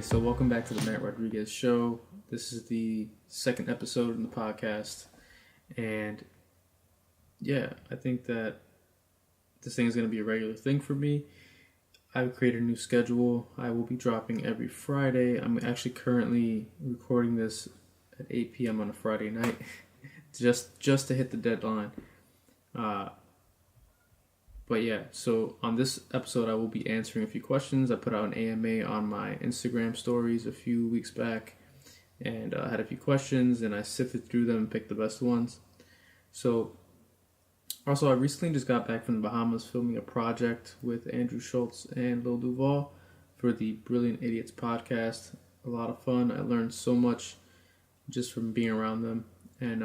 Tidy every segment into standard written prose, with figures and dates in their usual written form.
So welcome back to the Matt Rodriguez Show. This is the second episode in the podcast, and I think that this thing is going to be a regular thing for me. I've created a new schedule. I will be dropping every Friday. I'm actually currently recording this at 8 p.m. on a Friday night, just to hit the deadline. So on this episode, I will be answering a few questions. I put out an AMA on my Instagram stories a few weeks back, and I had a few questions, and I sifted through them and picked the best ones. So, also, I recently just got back from the Bahamas filming a project with Andrew Schultz and Lil Duval for the Brilliant Idiots podcast. A lot of fun. I learned so much just from being around them, and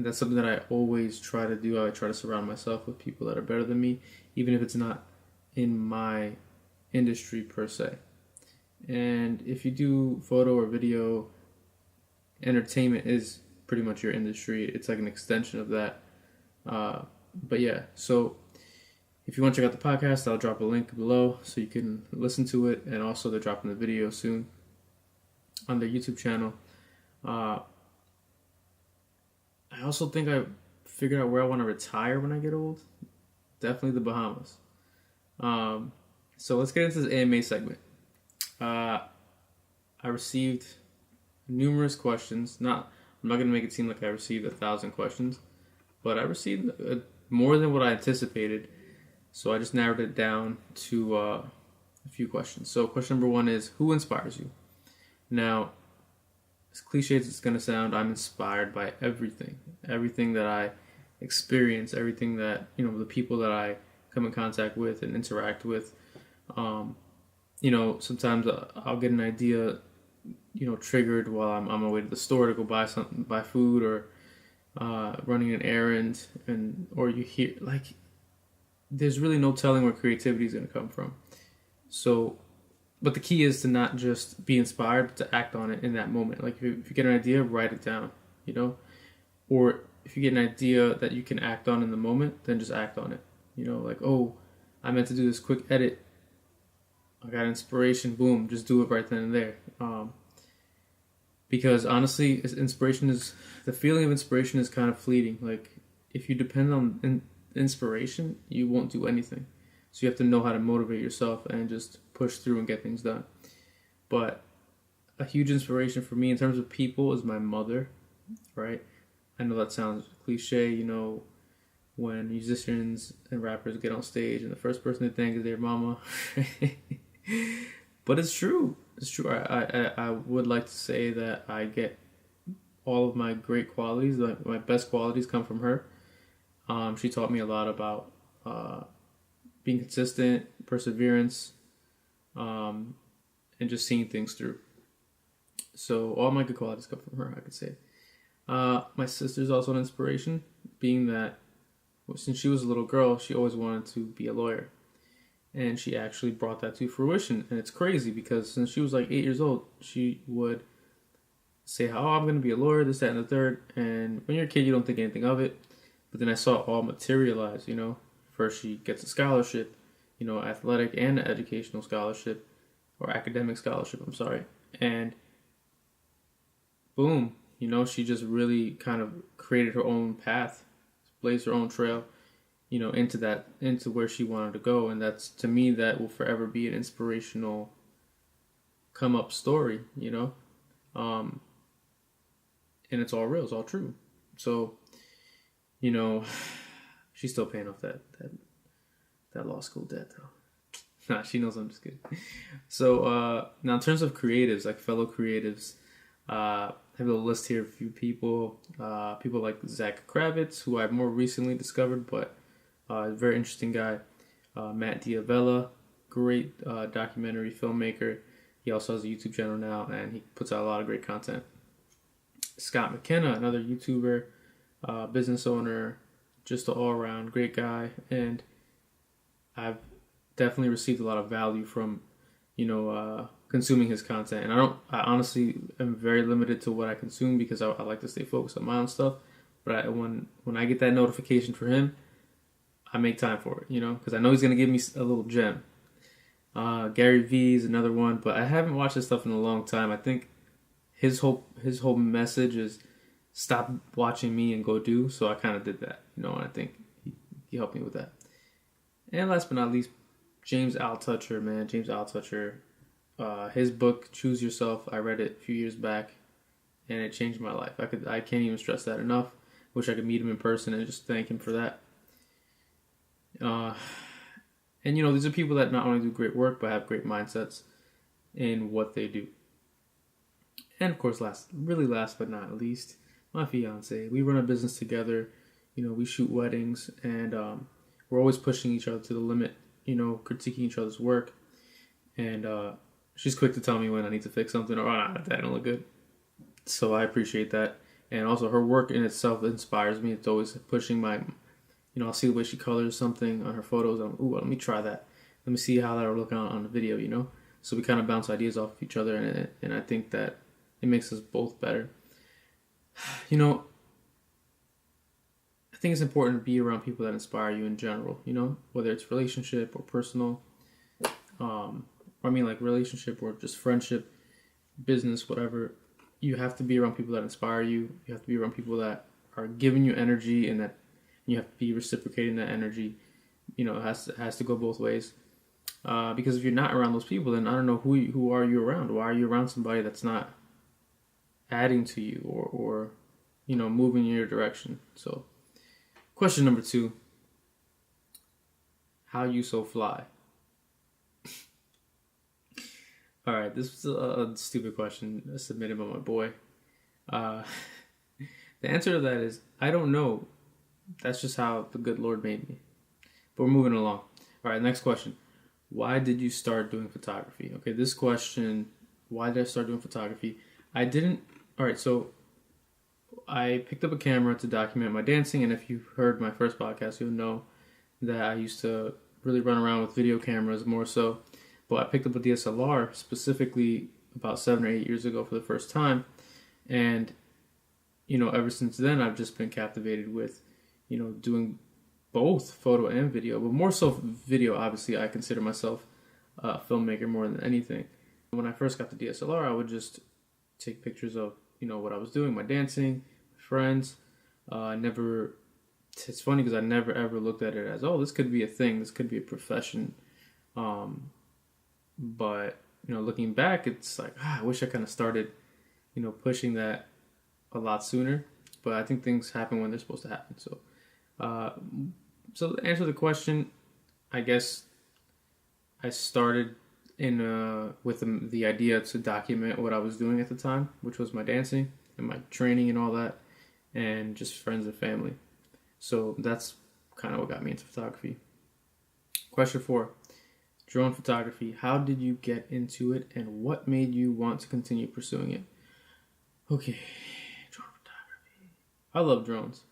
that's something that I always try to do. I try to surround myself with people that are better than me, even if it's not in my industry per se. And if you do photo or video, entertainment is pretty much your industry. It's like an extension of that. So if you want to check out the podcast, I'll drop a link below so you can listen to it. And also they're dropping the video soon on their YouTube channel. I also think I figured out where I want to retire when I get old. Definitely the Bahamas. So let's get into this AMA segment. I received numerous questions. I'm not going to make it seem like I received 1,000 questions, but I received more than what I anticipated. So I just narrowed it down to a few questions. So question number 1 is, who inspires you? Now, as cliche as it's going to sound, I'm inspired by everything that I experience, everything that, the people that I come in contact with and interact with. Sometimes I'll get an idea, triggered while I'm on my way to the store to go buy food, or running an errand, or you hear, there's really no telling where creativity is going to come from. So, but the key is to not just be inspired, but to act on it in that moment. Like, if you get an idea, write it down, Or if you get an idea that you can act on in the moment, then just act on it. I meant to do this quick edit. I got inspiration, boom, just do it right then and there. Because honestly, the feeling of inspiration is kind of fleeting. Like, if you depend on inspiration, you won't do anything. So you have to know how to motivate yourself and just push through and get things done. But a huge inspiration for me in terms of people is my mother, right? I know that sounds cliche, when musicians and rappers get on stage and the first person they thank is their mama. But it's true. It's true. I would like to say that I get all of my great qualities, my best qualities come from her. She taught me a lot about being consistent, perseverance, and just seeing things through. So all my good qualities come from her, I could say. My sister's also an inspiration, being that since she was a little girl, she always wanted to be a lawyer. And she actually brought that to fruition. And it's crazy because since she was like 8 years old, she would say, I'm going to be a lawyer, this, that, and the third. And when you're a kid, you don't think anything of it. But then I saw it all materialize, First she gets a scholarship, athletic and educational scholarship, or academic scholarship, I'm sorry. And boom, she just really kind of created her own path, blazed her own trail, into where she wanted to go. And that's, to me, that will forever be an inspirational come up story, and it's all real, it's all true. So, she's still paying off that law school debt, though. Nah, she knows I'm just kidding. So, now in terms of creatives, like fellow creatives, I have a list here of a few people. People like Zach Kravitz, who I've more recently discovered, but a very interesting guy. Matt Diavella, great documentary filmmaker. He also has a YouTube channel now, and he puts out a lot of great content. Scott McKenna, another YouTuber, business owner, just an all-around great guy. And I've definitely received a lot of value from, consuming his content. And I honestly am very limited to what I consume because I like to stay focused on my own stuff. But when I get that notification for him, I make time for it, because I know he's going to give me a little gem. Gary Vee is another one, but I haven't watched this stuff in a long time. I think his whole message is stop watching me and go do. So I kind of did that, and I think he helped me with that. And last but not least, James Altucher, man, James Altucher. His book Choose Yourself. I read it a few years back, and it changed my life. I can't even stress that enough. Wish I could meet him in person and just thank him for that. And these are people that not only do great work but have great mindsets in what they do. And of course, last but not least, my fiance. We run a business together. We shoot weddings, and we're always pushing each other to the limit. Critiquing each other's work, and she's quick to tell me when I need to fix something or that don't look good. So I appreciate that, and also her work in itself inspires me. It's always pushing my, I'll see the way she colors something on her photos. Let me try that. Let me see how that'll look on the video. So we kind of bounce ideas off of each other, and I think that it makes us both better. I think it's important to be around people that inspire you in general, whether it's relationship or personal, like relationship or just friendship, business, whatever. You have to be around people that inspire you. You have to be around people that are giving you energy, and that you have to be reciprocating that energy. It has to go both ways. Because if you're not around those people, then I don't know who are you around. Why are you around somebody that's not adding to you or moving in your direction? So, question number 2: how you so fly? All right, this was a stupid question submitted by my boy. The answer to that is I don't know. That's just how the good Lord made me. But we're moving along. All right, next question. Why did you start doing photography? Okay, this question, why did I start doing photography? All right, so I picked up a camera to document my dancing, and if you've heard my first podcast, you'll know that I used to really run around with video cameras more so. But I picked up a DSLR specifically about 7 or 8 years ago for the first time, and ever since then I've just been captivated with doing both photo and video, but more so video. Obviously, I consider myself a filmmaker more than anything. When I first got the DSLR, I would just take pictures of what I was doing, my dancing, my friends. It's funny because I never ever looked at it as, this could be a thing, this could be a profession. But looking back, it's like I wish I kind of started pushing that a lot sooner. But I think things happen when they're supposed to happen. So to answer the question, I guess I started with the idea to document what I was doing at the time, which was my dancing and my training and all that, and just friends and family. So that's kind of what got me into photography. Question 4. Drone photography. How did you get into it, and what made you want to continue pursuing it? Okay, drone photography. I love drones.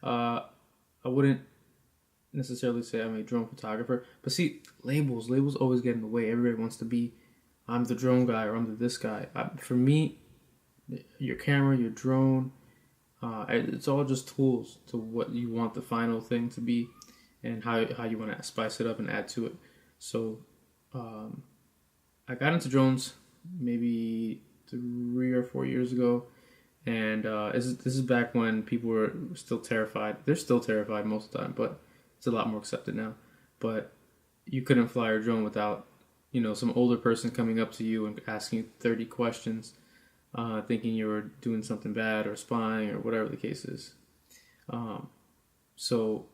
I wouldn't necessarily say I'm a drone photographer, but see, labels always get in the way. Everybody wants to be, I'm the drone guy or I'm the this guy. For me, your camera, your drone, it's all just tools to what you want the final thing to be, and how you want to spice it up and add to it. So, I got into drones maybe 3 or 4 years ago, and this is back when people were still terrified. They're still terrified most of the time, but it's a lot more accepted now. But you couldn't fly your drone without, some older person coming up to you and asking you 30 questions, thinking you were doing something bad or spying or whatever the case is. So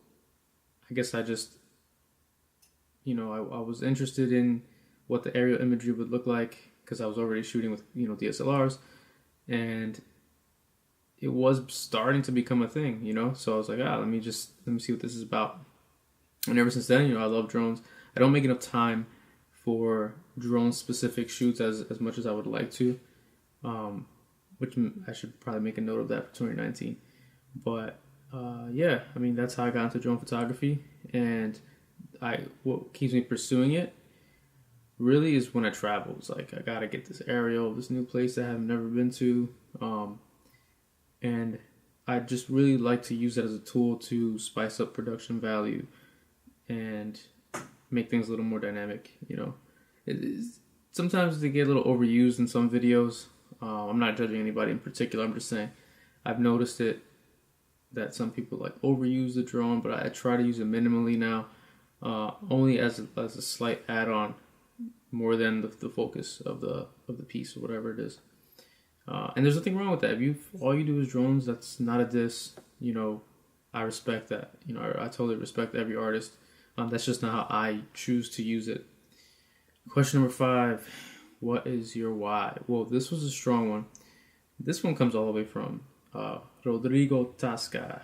I guess I just, I was interested in what the aerial imagery would look like because I was already shooting with, DSLRs, and it was starting to become a thing, So I was like, let me see what this is about. And ever since then, I love drones. I don't make enough time for drone-specific shoots as much as I would like to, which I should probably make a note of that for 2019. But that's how I got into drone photography, and what keeps me pursuing it really is when I travel. It's like I gotta get this aerial, this new place that I've never been to, and I just really like to use that as a tool to spice up production value and make things a little more dynamic. Sometimes they get a little overused in some videos. I'm not judging anybody in particular. I'm just saying I've noticed it that some people like overuse the drone, but I try to use it minimally now, only as a slight add-on, more than the focus of the piece or whatever it is. And there's nothing wrong with that. If all you do is drones, that's not a diss. I respect that. I totally respect every artist. That's just not how I choose to use it. Question number 5: what is your why? Well, this was a strong one. This one comes all the way from Rodrigo Tasca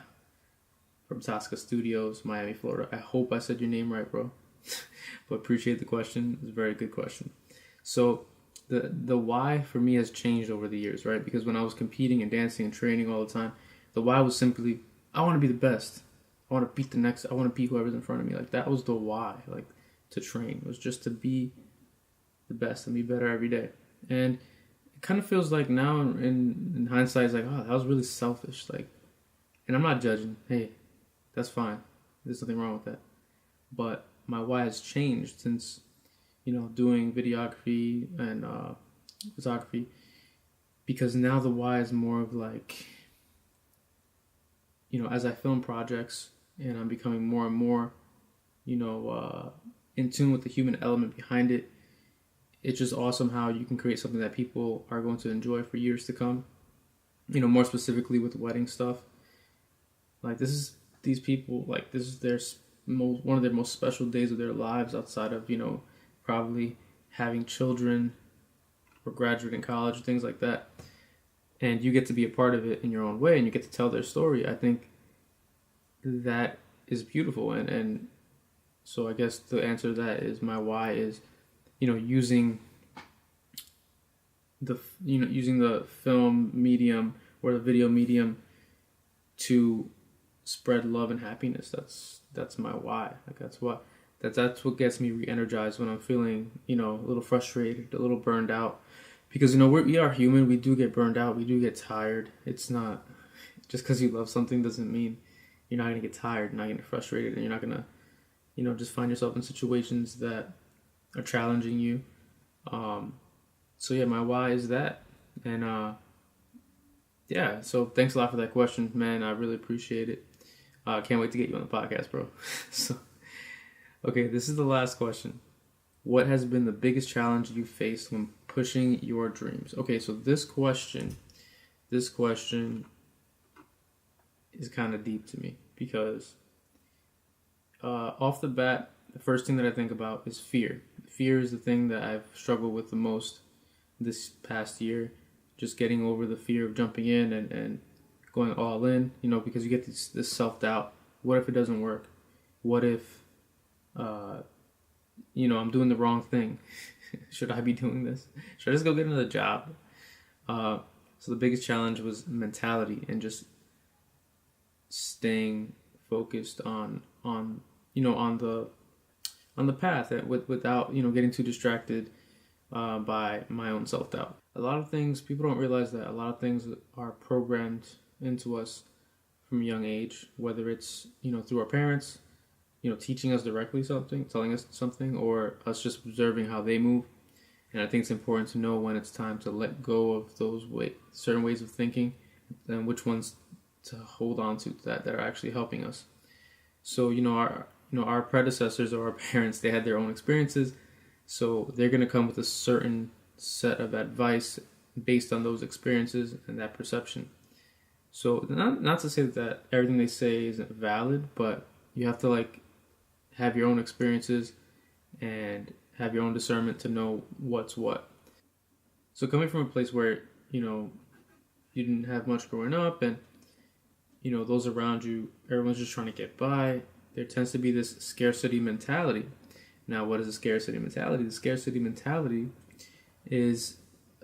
from Tasca Studios, Miami, Florida. I hope I said your name right, bro. But appreciate the question. It's a very good question. So the why for me has changed over the years, right? Because when I was competing and dancing and training all the time, the why was simply, I want to be the best. I want to beat whoever's in front of me. Like, that was the why, like, to train. It was just to be the best and be better every day. And it kind of feels like now in hindsight, it's like, oh, that was really selfish. Like, and I'm not judging. Hey, that's fine. There's nothing wrong with that. But my why has changed since, doing videography and photography, because now the why is more of like, as I film projects and I'm becoming more and more, in tune with the human element behind it, it's just awesome how you can create something that people are going to enjoy for years to come. More specifically with wedding stuff. Like, these people, like, this is one of their most special days of their lives, outside of, probably having children or graduating college, things like that. And you get to be a part of it in your own way, and you get to tell their story. I think that is beautiful. And so I guess the answer to that is, my why is, using the film medium or the video medium to spread love and happiness. That's my why. Like, that's what gets me re-energized when I'm feeling, a little frustrated, a little burned out. Because, we are human. We do get burned out. We do get tired. It's not just because you love something doesn't mean you're not going to get tired, not get frustrated, and you're not going to, just find yourself in situations that are challenging you. So yeah, my why is that. And yeah, so thanks a lot for that question, man. I really appreciate it. Can't wait to get you on the podcast, bro. So, okay, this is the last question. What has been the biggest challenge you faced when pushing your dreams? Okay, so this question is kind of deep to me, because off the bat, the first thing that I think about is fear. Fear is the thing that I've struggled with the most this past year. Just getting over the fear of jumping in and going all in, because you get this self-doubt. What if it doesn't work? What if, I'm doing the wrong thing? Should I be doing this? Should I just go get another job? So the biggest challenge was mentality, and just staying focused on the path, without getting too distracted by my own self-doubt. A lot of things, people don't realize that a lot of things are programmed into us from a young age, whether it's through our parents, teaching us directly something, telling us something, or us just observing how they move. And I think it's important to know when it's time to let go of those certain ways of thinking, and which ones to hold on to that are actually helping us. So our predecessors or our parents, they had their own experiences, so they're going to come with a certain set of advice based on those experiences and that perception. So not to say that everything they say isn't valid, but you have to have your own experiences and have your own discernment to know what's what. So coming from a place where you didn't have much growing up, and those around you, everyone's just trying to get by, there tends to be this scarcity mentality. Now, what is a scarcity mentality? The scarcity mentality is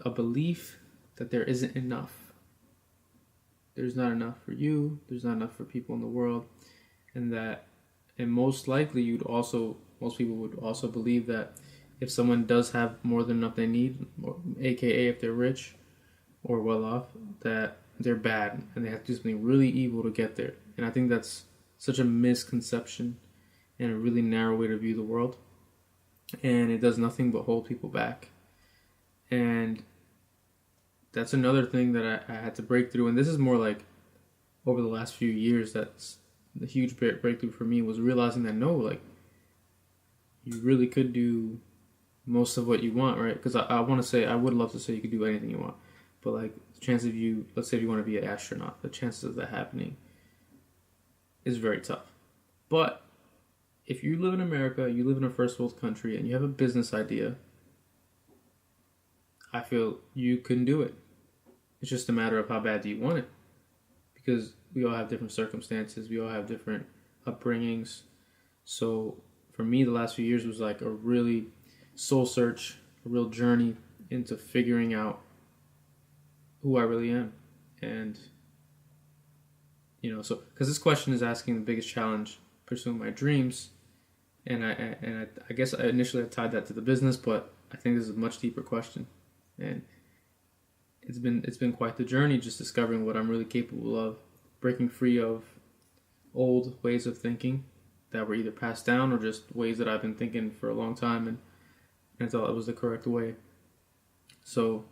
a belief that there isn't enough. There's not enough for you, there's not enough for people in the world, and most likely most people would also believe that if someone does have more than enough they need, or aka if they're rich or well off, that they're bad and they have to do something really evil to get there. And I think that's such a misconception and a really narrow way to view the world. and it does nothing but hold people back. And that's another thing that I had to break through. And this is more like over the last few years. That's the huge breakthrough for me, was realizing that no, like, you really could do most of what you want, right? Because I want to say, I would love to say you could do anything you want, but like the chance of you, let's say if you want to be an astronaut, the chances of that happening is very tough. But if you live in America, you live in a first world country, and you have a business idea, I feel you can do it. It's just a matter of how bad do you want it, because we all have different circumstances, we all have different upbringings. So for me, the last few years was like a really soul search, a real journey into figuring out who I really am. And, so because this question is asking the biggest challenge pursuing my dreams, and I guess I initially tied that to the business, but I think this is a much deeper question, and it's been quite the journey, just discovering what I'm really capable of, breaking free of old ways of thinking that were either passed down or just ways that I've been thinking for a long time, and I thought it was the correct way. So,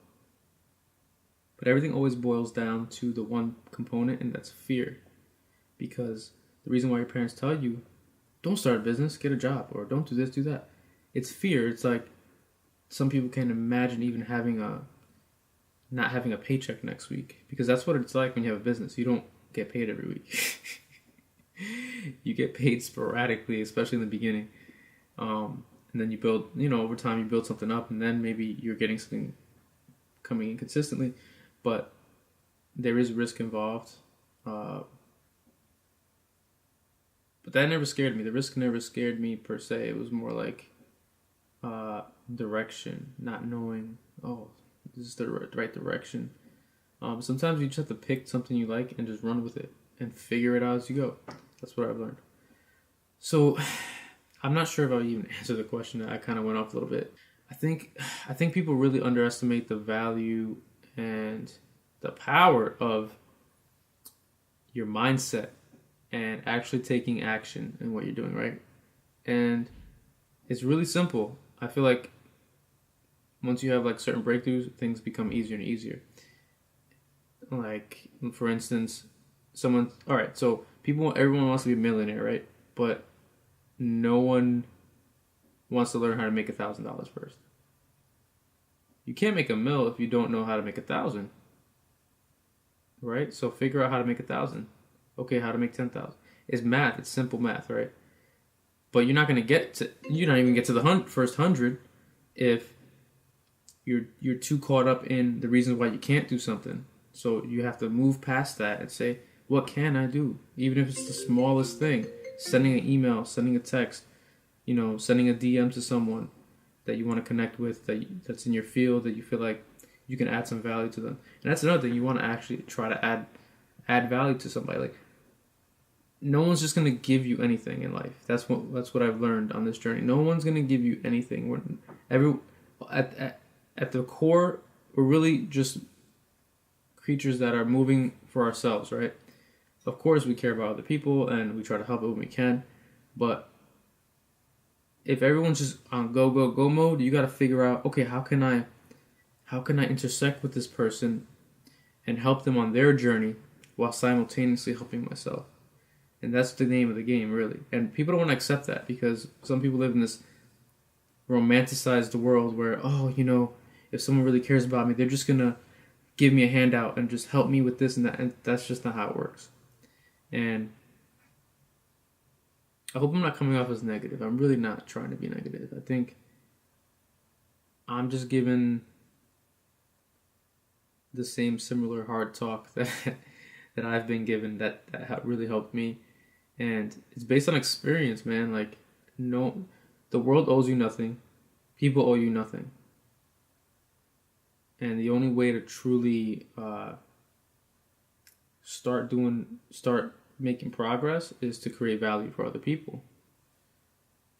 but everything always boils down to the one component, and that's fear. Because the reason why your parents tell you, don't start a business, get a job, or don't do this, do that, it's fear. It's like some people can't imagine even not having a paycheck next week, because that's what it's like when you have a business. You don't get paid every week. You get paid sporadically, especially in the beginning. And then you build, over time you build something up, and then maybe you're getting something coming in consistently. But there is risk involved. But that never scared me. The risk never scared me per se. It was more like direction, not knowing, oh, this is the right direction. Sometimes you just have to pick something you like and just run with it and figure it out as you go. That's what I've learned. So I'm not sure if I even answered the question. I kind of went off a little bit. I think people really underestimate the value and the power of your mindset and actually taking action in what you're doing, right? And it's really simple. I feel like once you have like certain breakthroughs, things become easier and easier. Like, for instance, everyone wants to be a millionaire, right? But no one wants to learn how to make $1,000 first. You can't make a mill if you don't know how to make 1,000, right? So figure out how to make 1,000. Okay, how to make 10,000? It's math. It's simple math, right? But you're not even get to the first 100 if you're too caught up in the reasons why you can't do something. So you have to move past that and say, what can I do? Even if it's the smallest thing. Sending an email, sending a text, sending a DM to someone that you want to connect with, that's in your field, that you feel like you can add some value to them. And that's another thing. You want to actually try to add value to somebody. Like, no one's just going to give you anything in life. That's what I've learned on this journey. No one's going to give you anything. At the core, we're really just creatures that are moving for ourselves, right? Of course, we care about other people and we try to help it when we can. But if everyone's just on go mode, you got to figure out, okay, how can I intersect with this person and help them on their journey while simultaneously helping myself? And that's the name of the game, really. And people don't want to accept that, because some people live in this romanticized world where, if someone really cares about me, they're just going to give me a handout and just help me with this and that. And that's just not how it works. And I hope I'm not coming off as negative. I'm really not trying to be negative. I think I'm just giving the same similar hard talk that I've been given that really helped me. And it's based on experience, man. Like, no, the world owes you nothing. People owe you nothing. And the only way to truly start making progress is to create value for other people.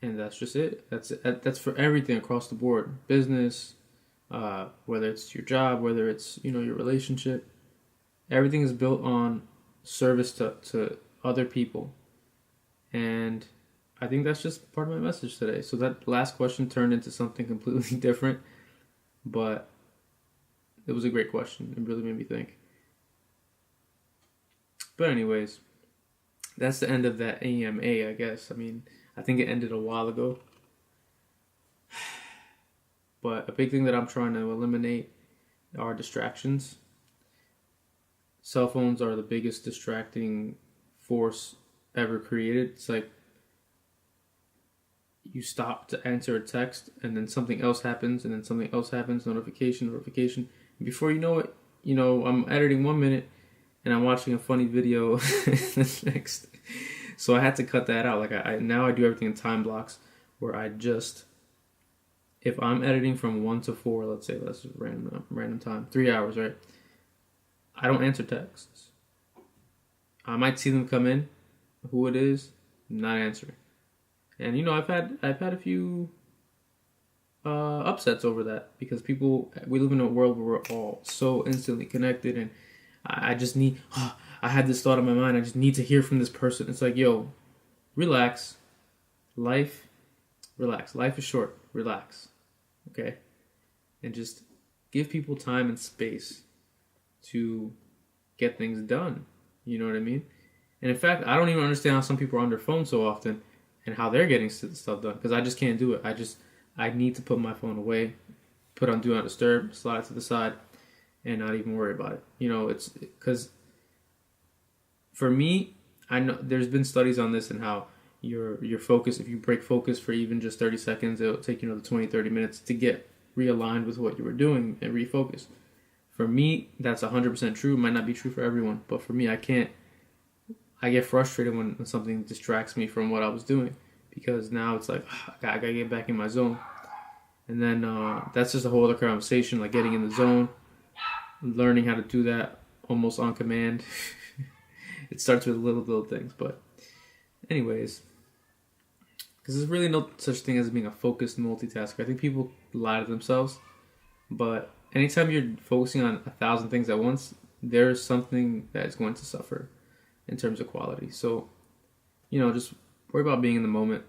And that's just it. That's for everything across the board. Business, whether it's your job, whether it's, your relationship. Everything is built on service to other people. And I think that's just part of my message today. So that last question turned into something completely different, but it was a great question. It really made me think. But anyways, that's the end of that AMA, I guess. I mean, I think it ended a while ago. But a big thing that I'm trying to eliminate are distractions. Cell phones are the biggest distracting force ever created. It's like you stop to answer a text and then something else happens and then something else happens, notification. And before you know it, I'm editing 1 minute and I'm watching a funny video next. So I had to cut that out. Like I now I do everything in time blocks where I just, if I'm editing from 1 to 4, let's say that's random time, 3 hours, right? I don't answer texts. I might see them come in, who it is, not answering. And I've had a few upsets over that because we live in a world where we're all so instantly connected, and I just need. I had this thought in my mind. I just need to hear from this person. It's like, yo, relax. Relax. Life is short. Relax, okay, and just give people time and space to get things done. You know what I mean? And in fact, I don't even understand how some people are on their phone so often and how they're getting stuff done, because I just can't do it. I need to put my phone away, put on Do Not Disturb, slide it to the side, and not even worry about it. It's because for me, I know there's been studies on this and how your focus, if you break focus for even just 30 seconds, it'll take you another 20, 30 minutes to get realigned with what you were doing and refocus. For me, that's 100% true. It might not be true for everyone, but for me, I get frustrated when something distracts me from what I was doing, because now it's like, I gotta get back in my zone. And then that's just a whole other conversation, like getting in the zone, learning how to do that almost on command. It starts with little things, but anyways, because there's really no such thing as being a focused multitasker. I think people lie to themselves, but anytime you're focusing on 1,000 things at once, there's something that's going to suffer in terms of quality. So, just worry about being in the moment.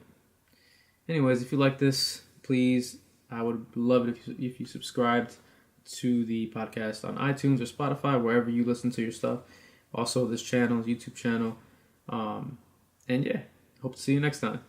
Anyways, if you like this, please, I would love it if you subscribed to the podcast on iTunes or Spotify, wherever you listen to your stuff. Also, this channel, YouTube channel. And yeah, hope to see you next time.